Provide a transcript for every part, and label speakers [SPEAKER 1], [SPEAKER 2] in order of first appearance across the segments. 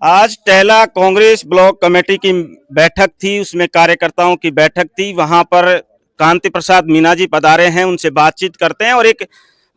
[SPEAKER 1] आज टहला Congress block committee की बैठक थी, उसमें कार्यकर्ताओं की बैठक थी। वहां पर कांति प्रसाद मीणा जी पधारे हैं, उनसे बातचीत करते हैं। और एक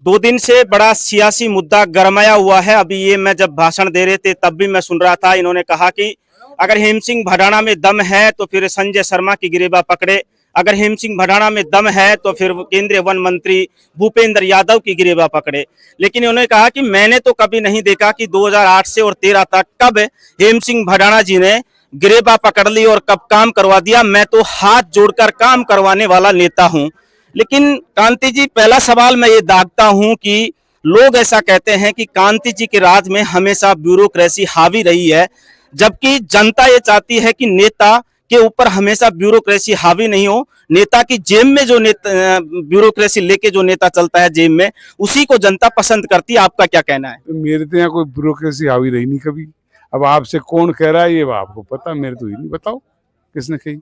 [SPEAKER 1] 2 दिन से बड़ा सियासी मुद्दा गरमाया हुआ है। अभी ये मैं जब भाषण दे रहे थे तब भी मैं सुन रहा था, इन्होंने कहा कि अगर हेम सिंह भडाना में दम है तो फिर संजय शर्मा की गिरेबा पकड़े, अगर हेम सिंह भडाना में दम है तो फिर केंद्रीय वन मंत्री भूपेंद्र यादव की गिरेबा पकड़े। लेकिन उन्होंने कहा कि मैंने तो कभी नहीं देखा कि 2008 से और 13 तक कब हेम सिंह भडाना जी ने गिरेबा पकड़ ली और कब काम करवा दिया। मैं तो हाथ जोड़कर काम करवाने वाला नेता हूं। लेकिन कांति जी, पहला सवाल मैं ये दागता हूं कि लोग ऐसा कहते हैं कि कांति जी के राज में हमेशा ब्यूरोक्रेसी हावी रही है, जबकि जनता ये चाहती है कि नेता के ऊपर हमेशा ब्यूरोक्रेसी हावी नहीं हो। नेता की जेब में जो नेता ब्यूरोक्रेसी लेके जो नेता चलता है जेब में, उसी को जनता पसंद करती है। आपका क्या कहना है?
[SPEAKER 2] मेरे तो यहाँ कोई ब्यूरोक्रेसी हावी रही नहीं कभी। अब आपसे कौन कह रहा है ये आपको पता, मेरे तो ये नहीं। बताओ किसने कही?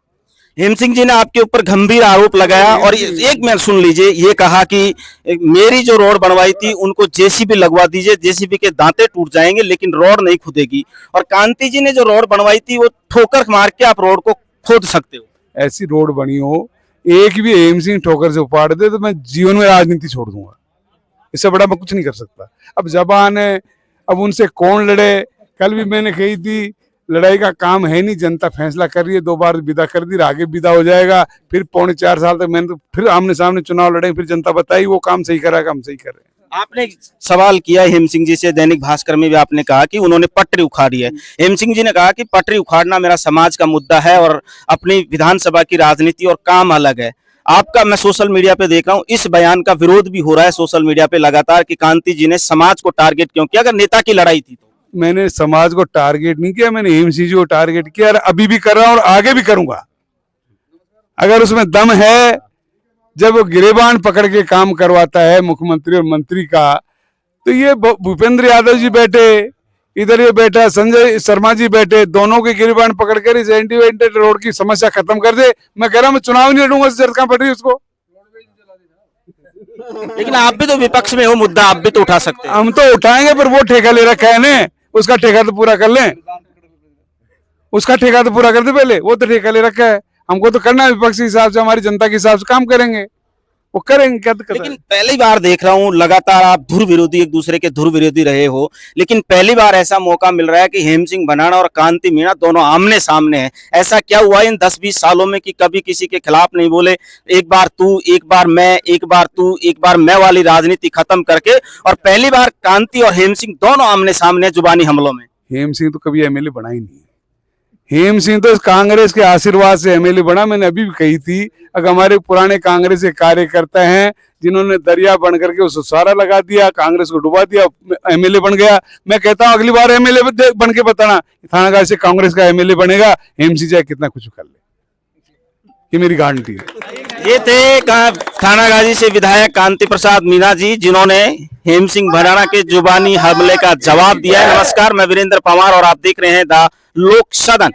[SPEAKER 1] हेम सिंह जी ने आपके ऊपर गंभीर आरोप लगाया और एक मिनट सुन लीजिए, ये कहा कि मेरी जो रोड बनवाई थी उनको जेसीबी लगवा दीजिए, जेसीबी के दांते टूट जाएंगे लेकिन रोड नहीं खुदेगी। और कांति जी ने जो रोड बनवाई थी वो ठोकर मार के आप रोड को खोद सकते हो।
[SPEAKER 2] ऐसी रोड बनी हो, एक भी हेम सिंह ठोकर से उपाड़ दे तो मैं जीवन में राजनीति छोड़ दूंगा। इससे बड़ा मैं कुछ नहीं कर सकता। अब जबान है, अब उनसे कौन लड़े। कल भी मैंने कही थी लड़ाई का काम है नहीं, जनता फैसला कर रही है। 2 बार विदा कर दी, आगे विदा हो जाएगा। फिर 3.25 साल तक मैंने तो फिर आमने सामने चुनाव लड़े, फिर जनता बताई वो काम सही करा, काम सही कर रहे हैं।
[SPEAKER 1] आपने सवाल किया हेम सिंह जी से, दैनिक भास्कर में भी आपने कहा कि उन्होंने पटरी उखाड़ी है। हेम सिंह जी ने कहा कि पटरी उखाड़ना मेरा समाज का मुद्दा है और अपनी विधानसभा की राजनीति और काम अलग है। आपका मैं सोशल मीडिया पे देख रहा हूँ, इस बयान का विरोध भी हो रहा है सोशल मीडिया पे लगातार कि कांति जी ने समाज को टारगेट क्यों किया? अगर नेता की लड़ाई थी तो।
[SPEAKER 2] मैंने समाज को टारगेट नहीं किया, मैंने हेम सिंह जी को टारगेट किया और अभी भी कर रहा हूं और आगे भी करूंगा। अगर उसमें दम है, जब वो गिरेबान पकड़ के काम करवाता है मुख्यमंत्री और मंत्री का, तो ये भूपेंद्र यादव जी बैठे इधर, ये बैठा संजय शर्मा जी बैठे, दोनों के गिरेबान पकड़ कर इस एंटीवेंटेड रोड की समस्या खत्म कर दे। मैं कह रहा हूं मैं चुनाव नहीं लड़ूंगा, जरका पड़ रही उसको।
[SPEAKER 1] लेकिन आप भी तो विपक्ष में हो, मुद्दा आप भी तो उठा सकते हैं।
[SPEAKER 2] हम तो उठाएंगे, पर वो ठेका ले रखा है ने, उसका ठेका तो पूरा कर लें। उसका ठेका तो पूरा कर दे पहले, वो तो ठेका ले रखा है। हमको तो करना है विपक्ष के हिसाब से, हमारी जनता के हिसाब से काम करेंगे, वो करेंगे। क्या तो
[SPEAKER 1] लेकिन पहली बार देख रहा हूं लगातार आप धुर विरोधी, एक दूसरे के धुर विरोधी रहे हो, लेकिन पहली बार ऐसा मौका मिल रहा है कि हेम सिंह भडाना और कांति मीणा दोनों आमने सामने हैं। ऐसा क्या हुआ इन 10-20 सालों में कि कभी किसी के खिलाफ नहीं बोले? एक बार तू, एक बार मैं, एक बार तू, एक बार मैं वाली राजनीति खत्म करके, और पहली बार कांति और हेम सिंह दोनों आमने सामने जुबानी हमलों में।
[SPEAKER 2] हेम सिंह तो कभी एमएलए बना ही नहीं। हेम सिंह तो कांग्रेस के आशीर्वाद से एमएलए बना। मैंने अभी भी कही थी, अगर हमारे पुराने कांग्रेस के कार्यकर्ता हैं जिन्होंने दरिया बन करके उस सारा लगा दिया, कांग्रेस को डुबा दिया, एमएलए बन गया। मैं कहता हूं अगली बार एमएलए बन के बताना, थानागाजी से कांग्रेस का एमएलए बनेगा। हेम सिंह चाहे कितना कुछ कर ले, ये मेरी गारंटी है।
[SPEAKER 1] ये थे थानागाजी से विधायक कांति प्रसाद मीणा जी, जिन्होंने हेम सिंह भडाना के जुबानी हमले का जवाब दिया है। नमस्कार, मैं वीरेंद्र पवार और आप देख रहे हैं द लोक सदन।